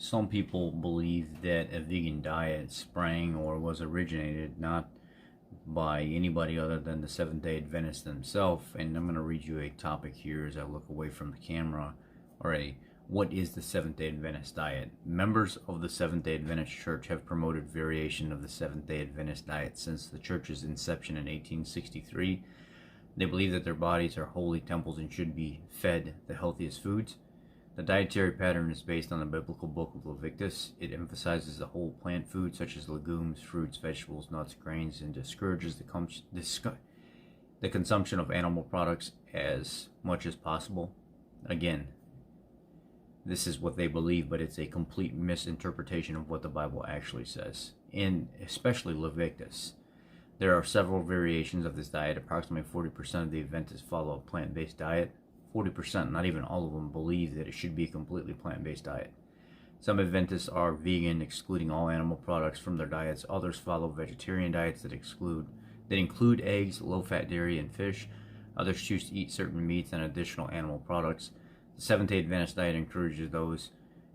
Some people believe that a vegan diet sprang or was originated not by anybody other than the Seventh-day Adventists themselves. And I'm going to read you a topic here as I look away from the camera. What is the Seventh-day Adventist diet? Members of the Seventh-day Adventist Church have promoted variation of the Seventh-day Adventist diet since the church's inception in 1863. They believe that their bodies are holy temples and should be fed the healthiest foods. The dietary pattern is based on the biblical book of Leviticus. It emphasizes the whole plant food, such as legumes, fruits, vegetables, nuts, grains, and discourages the consumption of animal products as much as possible. Again, this is what they believe, but it's a complete misinterpretation of what the Bible actually says, in especially Leviticus. There are several variations of this diet. Approximately 40% of the Adventists follow a plant-based diet. 40%, not even all of them, believe that it should be a completely plant-based diet. Some Adventists are vegan, excluding all animal products from their diets. Others follow vegetarian diets that include eggs, low-fat dairy, and fish. Others choose to eat certain meats and additional animal products. The Seventh-day Adventist diet encourages those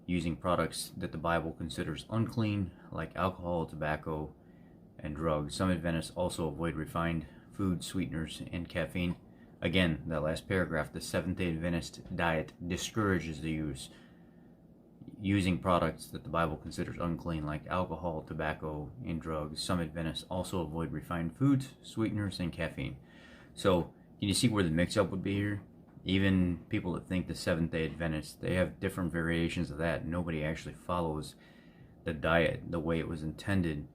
using products that the Bible considers unclean, like alcohol, tobacco, and drugs. Some Adventists also avoid refined food, sweeteners, and caffeine. Again, that last paragraph, the Seventh-day Adventist diet discourages the using products that the Bible considers unclean, like alcohol, tobacco, and drugs. Some Adventists also avoid refined foods, sweeteners, and caffeine. So, can you see where the mix-up would be here? Even people that think the Seventh-day Adventists, they have different variations of that. Nobody actually follows the diet the way it was intended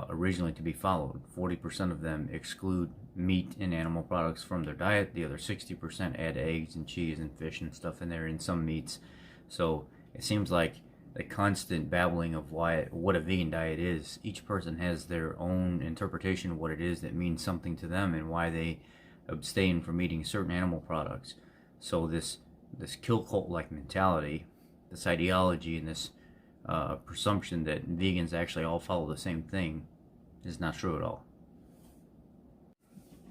originally to be followed. 40% of them exclude meat and animal products from their diet. The other 60% add eggs and cheese and fish and stuff in there, in some meats. So it seems like the constant babbling of what a vegan diet is. Each person has their own interpretation of what it is that means something to them and why they abstain from eating certain animal products. So this kill cult-like mentality, this ideology, and this presumption that vegans actually all follow the same thing is not true at all.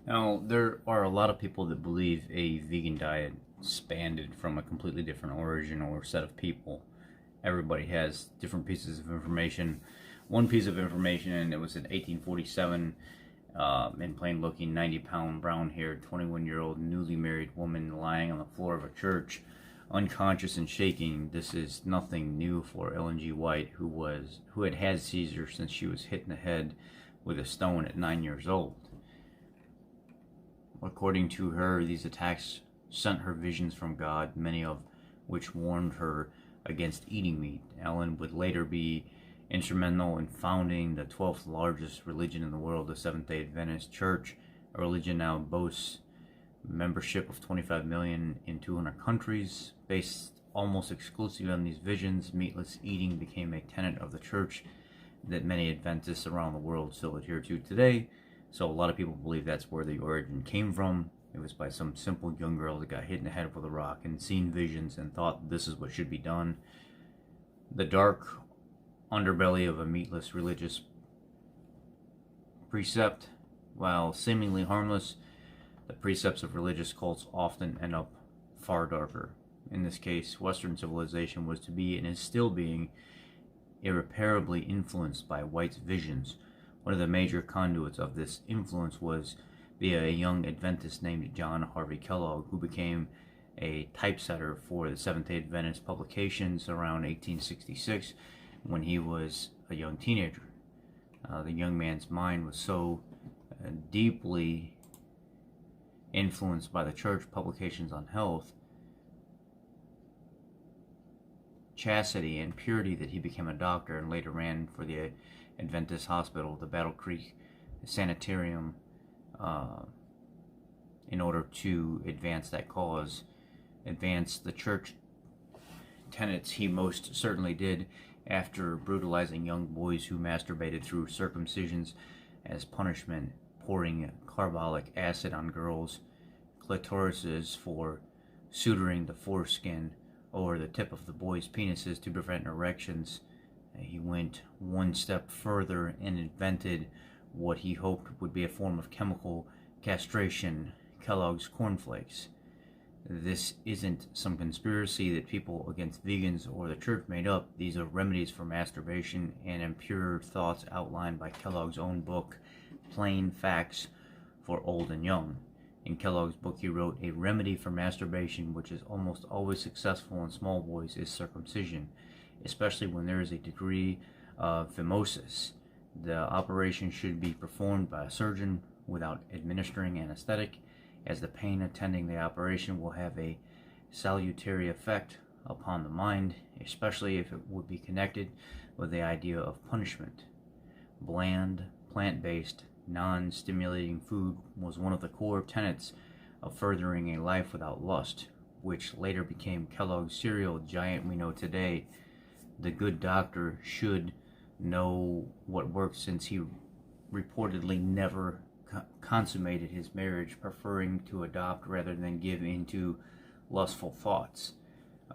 Now, there are a lot of people that believe a vegan diet spanned from a completely different origin or set of people. Everybody has different pieces of information. One piece of information, and it was in 1847, in plain-looking, 90-pound, brown-haired, 21-year-old, newly married woman lying on the floor of a church, unconscious and shaking. This is nothing new for Ellen G. White, who had had seizures since she was hit in the head with a stone at 9 years old. According to her, these attacks sent her visions from God, many of which warned her against eating meat. Ellen would later be instrumental in founding the 12th largest religion in the world, the Seventh-day Adventist Church, a religion now boasts membership of 25 million in 200 countries. Based almost exclusively on these visions, meatless eating became a tenet of the church that many Adventists around the world still adhere to today. So a lot of people believe that's where the origin came from. It was by some simple young girl that got hit in the head with a rock and seen visions and thought this is what should be done. The dark underbelly of a meatless religious precept, while seemingly harmless, the precepts of religious cults often end up far darker. In this case, Western civilization was to be and is still being irreparably influenced by White's visions. One of the major conduits of this influence was via a young Adventist named John Harvey Kellogg, who became a typesetter for the Seventh-day Adventist publications around 1866 when he was a young teenager. The young man's mind was so deeply influenced by the church publications on health, chastity, and purity that he became a doctor and later ran for the Adventist Hospital, the Battle Creek Sanitarium, in order to advance that cause, advance the church tenets. He most certainly did, after brutalizing young boys who masturbated through circumcisions as punishment, pouring carbolic acid on girls' clitorises for suturing the foreskin or the tip of the boys' penises to prevent erections. He went one step further and invented what he hoped would be a form of chemical castration, Kellogg's cornflakes. This isn't some conspiracy that people against vegans or the church made up. These are remedies for masturbation and impure thoughts outlined by Kellogg's own book, Plain Facts for Old and Young. In Kellogg's book, he wrote, "A remedy for masturbation, which is almost always successful in small boys, is circumcision, especially when there is a degree of phimosis. The operation should be performed by a surgeon without administering anesthetic, as the pain attending the operation will have a salutary effect upon the mind, especially if it would be connected with the idea of punishment. Bland, plant-based, non-stimulating food was one of the core tenets of furthering a life without lust, which later became Kellogg's cereal giant we know today. The good doctor should know what works, since he reportedly never consummated his marriage, preferring to adopt rather than give in to lustful thoughts.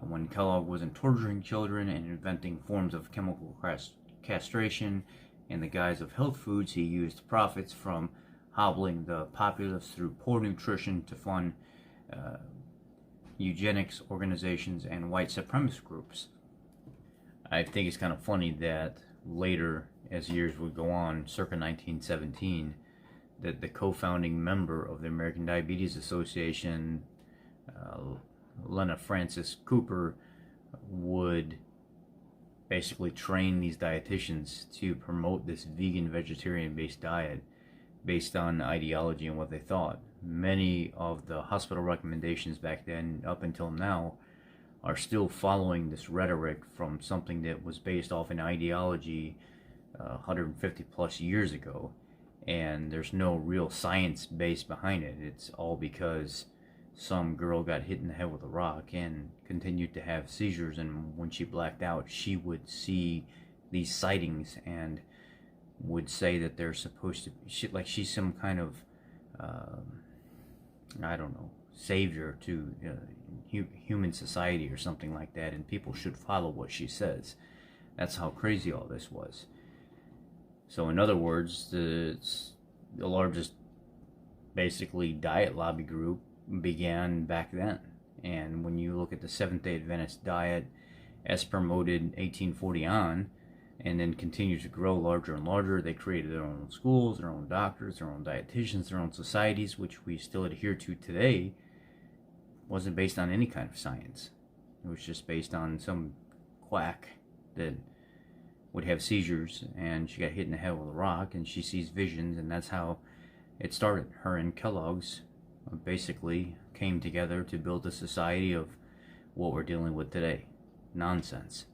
When Kellogg wasn't torturing children and inventing forms of chemical castration in the guise of health foods, he used profits from hobbling the populace through poor nutrition to fund eugenics organizations and white supremacist groups." I think it's kind of funny that later, as years would go on, circa 1917, that the co-founding member of the American Diabetes Association, Lena Francis Cooper, would basically train these dietitians to promote this vegan, vegetarian-based diet based on ideology and what they thought. Many of the hospital recommendations back then, up until now, are still following this rhetoric from something that was based off an ideology 150 plus years ago, and there's no real science base behind it. It's all because some girl got hit in the head with a rock and continued to have seizures, and when she blacked out, she would see these sightings and would say that they're supposed to be, she's some kind of I don't know, savior to human society or something like that, and people should follow what she says. That's how crazy all this was. So in other words, the largest basically diet lobby group began back then. And when you look at the Seventh-day Adventist diet as promoted 1840 on, and then continued to grow larger and larger, they created their own schools, their own doctors, their own dietitians, their own societies, which we still adhere to today. Wasn't based on any kind of science. It was just based on some quack that would have seizures, and she got hit in the head with a rock, and she sees visions, and that's how it started. Her and Kellogg's basically came together to build a society of what we're dealing with today. Nonsense.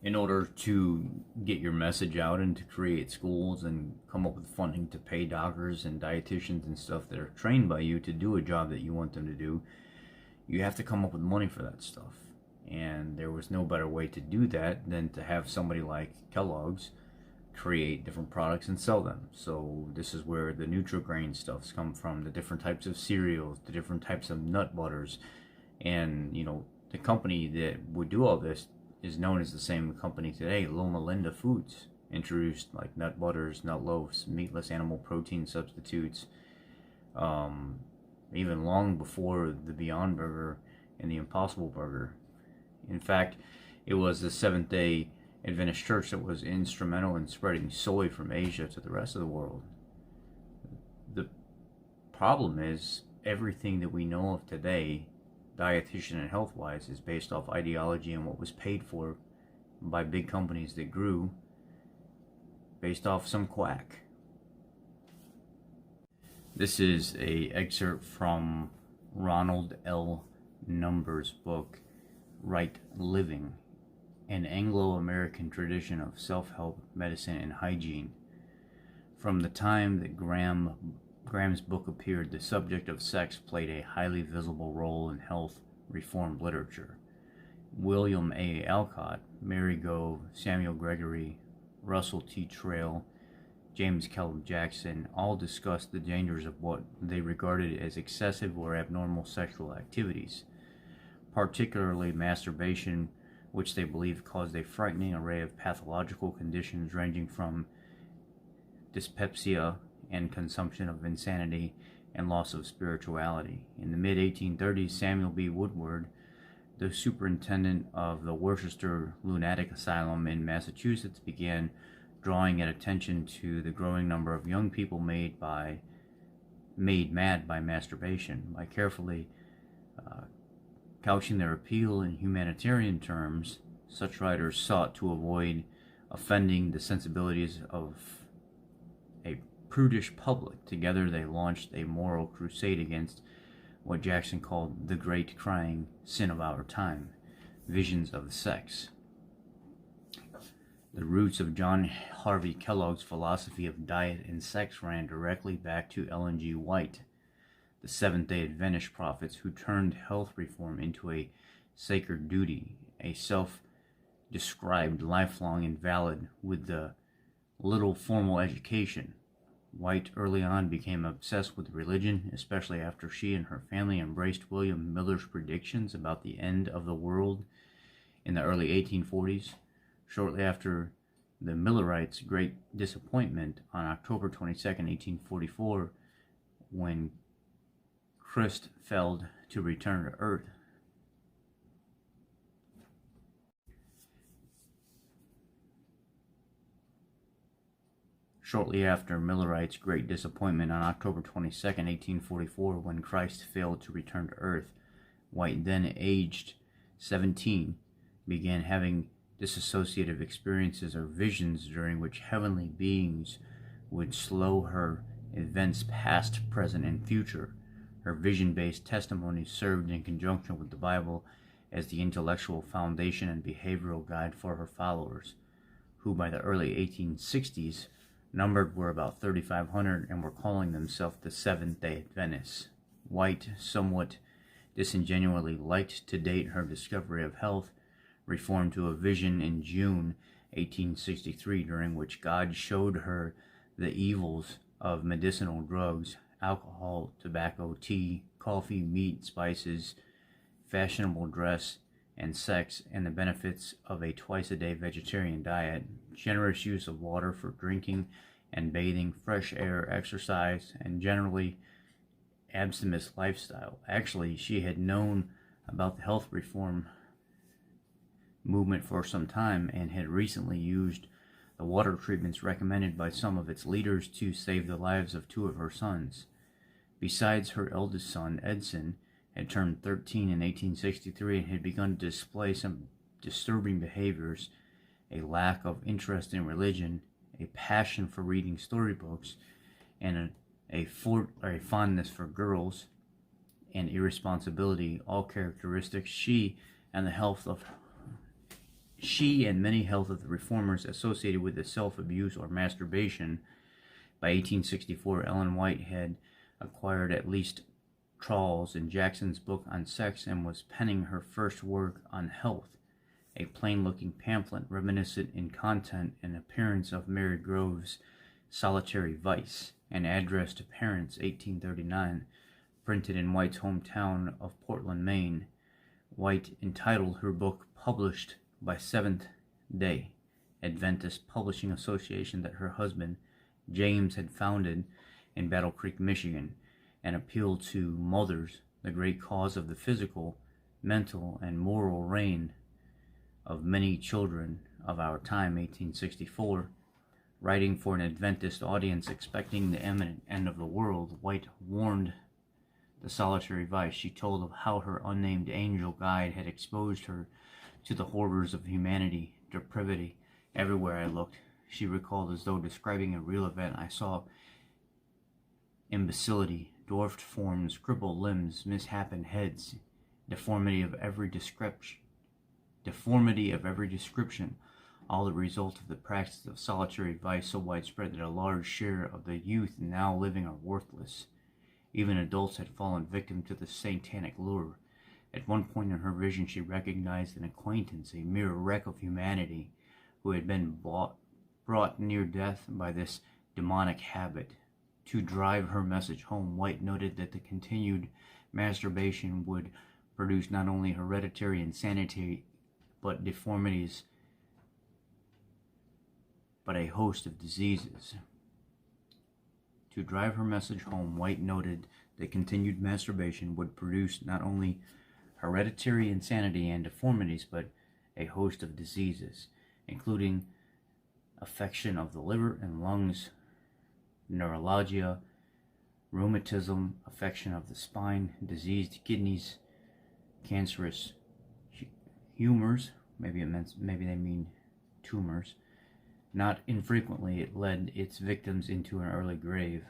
In order to get your message out and to create schools and come up with funding to pay doctors and dietitians and stuff that are trained by you to do a job that you want them to do, you have to come up with money for that stuff. And there was no better way to do that than to have somebody like Kellogg's create different products and sell them. So this is where the Nutri-Grain stuffs come from, the different types of cereals, the different types of nut butters. And, the company that would do all this is known as the same company today, Loma Linda Foods. Introduced like nut butters, nut loaves, meatless animal protein substitutes, even long before the Beyond Burger and the Impossible Burger. In fact, it was the Seventh-day Adventist Church that was instrumental in spreading soy from Asia to the rest of the world. The problem is, everything that we know of today, dietitian and health-wise, is based off ideology and what was paid for by big companies that grew based off some quack. This is an excerpt from Ronald L. Number's book, Right Living, an Anglo-American tradition of self-help, medicine, and hygiene. From the time that Graham's book appeared, the subject of sex played a highly visible role in health reform literature. William A. Alcott, Mary Gove, Samuel Gregory, Russell T. Trail, James Kellogg Jackson all discussed the dangers of what they regarded as excessive or abnormal sexual activities, particularly masturbation, which they believed caused a frightening array of pathological conditions ranging from dyspepsia and consumption of insanity and loss of spirituality. In the mid-1830s, Samuel B. Woodward, the superintendent of the Worcester Lunatic Asylum in Massachusetts, began drawing attention to the growing number of young people made mad by masturbation. By carefully couching their appeal in humanitarian terms, such writers sought to avoid offending the sensibilities of a prudish public. Together they launched a moral crusade against what Jackson called the great crying sin of our time, visions of sex. The roots of John Harvey Kellogg's philosophy of diet and sex ran directly back to Ellen G. White, the Seventh-day Adventist prophets who turned health reform into a sacred duty, a self-described lifelong invalid with the little formal education. White early on became obsessed with religion, especially after she and her family embraced William Miller's predictions about the end of the world in the early 1840s. Shortly after the Millerites' great disappointment on October 22, 1844, when Christ failed to return to earth. Shortly after Millerites' great disappointment on October 22, 1844, when Christ failed to return to earth, White, then aged 17, began having dissociative experiences or visions during which heavenly beings would slow her events past, present, and future. Her vision-based testimony served in conjunction with the Bible as the intellectual foundation and behavioral guide for her followers, who by the early 1860s numbered were about 3,500 and were calling themselves the Seventh-day Adventists. White, somewhat disingenuously liked to date her discovery of health reform to a vision in June 1863, during which God showed her the evils of medicinal drugs, alcohol, tobacco, tea, coffee, meat, spices, fashionable dress, and sex, and the benefits of a twice-a-day vegetarian diet, generous use of water for drinking and bathing, fresh air, exercise, and generally abstinence lifestyle. Actually, she had known about the health reform movement for some time and had recently used the water treatments recommended by some of its leaders to save the lives of two of her sons. Besides, her eldest son, Edson, had turned 13 in 1863 and had begun to display some disturbing behaviors, a lack of interest in religion, a passion for reading storybooks, and a fondness for girls, and irresponsibility, all characteristics she and many health of the reformers associated with the self-abuse or masturbation. By 1864, Ellen White had acquired at least trawls in Jackson's book on sex and was penning her first work on health, a plain-looking pamphlet reminiscent in content and appearance of Mary Grove's Solitary Vice, and addressed to parents, 1839, printed in White's hometown of Portland, Maine. White entitled her book, published by Seventh-day Adventist Publishing Association that her husband, James, had founded in Battle Creek, Michigan, and appealed to mothers, the great cause of the physical, mental, and moral reign of many children of our time, 1864. Writing for an Adventist audience expecting the imminent end of the world, White warned the solitary vice. She told of how her unnamed angel guide had exposed her to the horrors of humanity, depravity. Everywhere I looked, she recalled, as though describing a real event, I saw imbecility, dwarfed forms, crippled limbs, misshapen heads, deformity of every description, all the result of the practice of solitary vice so widespread that a large share of the youth now living are worthless. Even adults had fallen victim to the satanic lure. At one point in her vision, she recognized an acquaintance, a mere wreck of humanity, who had been brought near death by this demonic habit. To drive her message home, White noted that the continued masturbation would produce not only hereditary insanity, but deformities, but a host of diseases. To drive her message home, White noted that continued masturbation would produce not only hereditary insanity and deformities, but a host of diseases, including affection of the liver and lungs, neuralgia, rheumatism, affection of the spine, diseased kidneys, cancerous humors, maybe they mean tumors. Not infrequently, it led its victims into an early grave.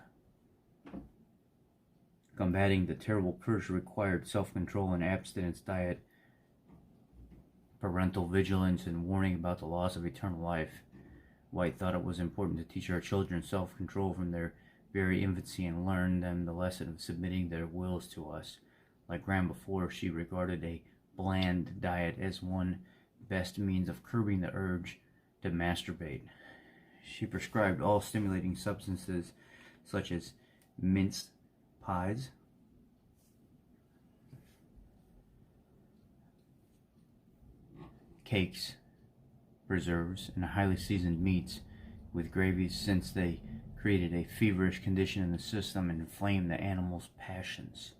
Combating the terrible curse required self-control and abstinence diet, parental vigilance, and warning about the loss of eternal life. White thought it was important to teach our children self-control from their very infancy and learn them the lesson of submitting their wills to us. Like Graham before, she regarded a bland diet as one best means of curbing the urge to masturbate. She prescribed all stimulating substances such as minced pies, cakes, preserves, and highly seasoned meats with gravies, since they created a feverish condition in the system and inflamed the animal's passions.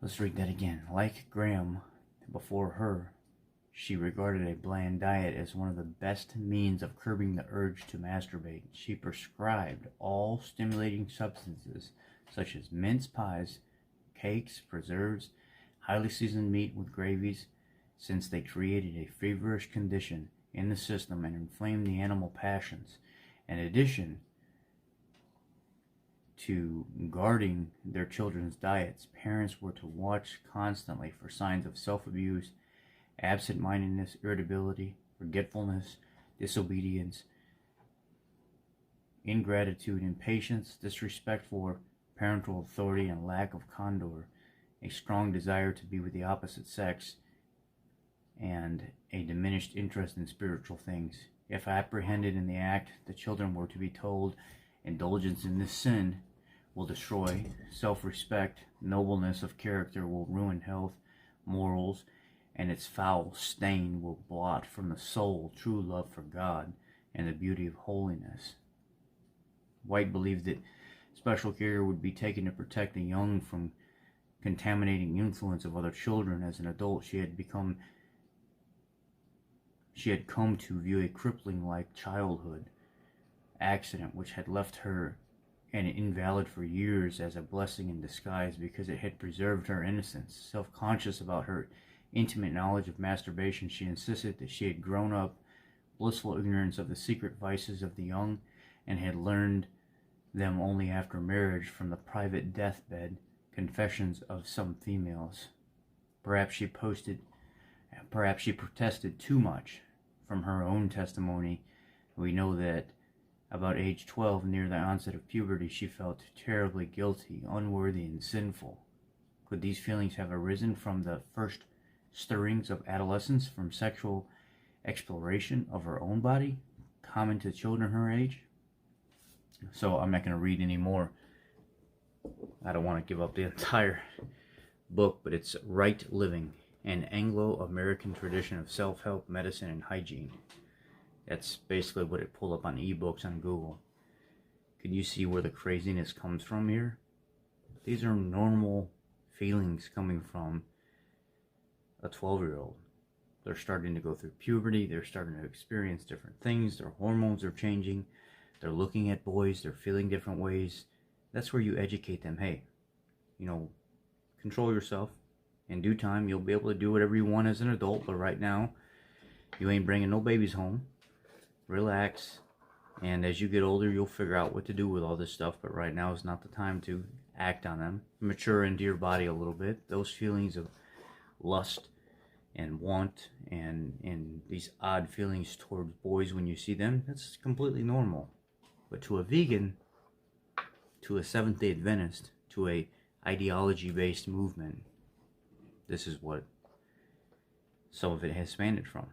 Let's read that again. Like Graham before her, she regarded a bland diet as one of the best means of curbing the urge to masturbate. She prescribed all stimulating substances such as mince pies, cakes, preserves, highly seasoned meat with gravies, since they created a feverish condition in the system and inflamed the animal passions. In addition to guarding their children's diets, parents were to watch constantly for signs of self-abuse, absent-mindedness, irritability, forgetfulness, disobedience, ingratitude, impatience, disrespect for parental authority, and lack of candor, a strong desire to be with the opposite sex, and a diminished interest in spiritual things. If apprehended in the act, the children were to be told indulgence in this sin will destroy self-respect, nobleness of character will ruin health, morals, and its foul stain will blot from the soul true love for God and the beauty of holiness. White believed that special care would be taken to protect the young from contaminating influence of other children. As an adult, she had come to view a crippling-like childhood accident which had left her an invalid for years as a blessing in disguise, because it had preserved her innocence. Self-conscious about her intimate knowledge of masturbation, she insisted that she had grown up blissful ignorance of the secret vices of the young and had learned them only after marriage from the private deathbed confessions of some females. Perhaps she protested too much. From her own testimony, we know that about age 12, near the onset of puberty, she felt terribly guilty, unworthy, and sinful. Could these feelings have arisen from the first stirrings of adolescence, from sexual exploration of her own body, common to children her age? So I'm not going to read any more. I don't want to give up the entire book, but it's Right Living, an Anglo-American tradition of self-help, medicine, and hygiene. That's basically what it pulled up on ebooks on Google. Can you see where the craziness comes from here? These are normal feelings coming from a 12-year-old. They're starting to go through puberty. They're starting to experience different things. Their hormones are changing. They're looking at boys. They're feeling different ways. That's where you educate them. Hey, control yourself. In due time, you'll be able to do whatever you want as an adult, but right now, you ain't bringing no babies home. Relax, and as you get older, you'll figure out what to do with all this stuff, but right now is not the time to act on them. Mature into your body a little bit. Those feelings of lust and want and these odd feelings towards boys when you see them, that's completely normal. But to a vegan, to a Seventh-day Adventist, to a ideology-based movement, this is what some of it has expanded from.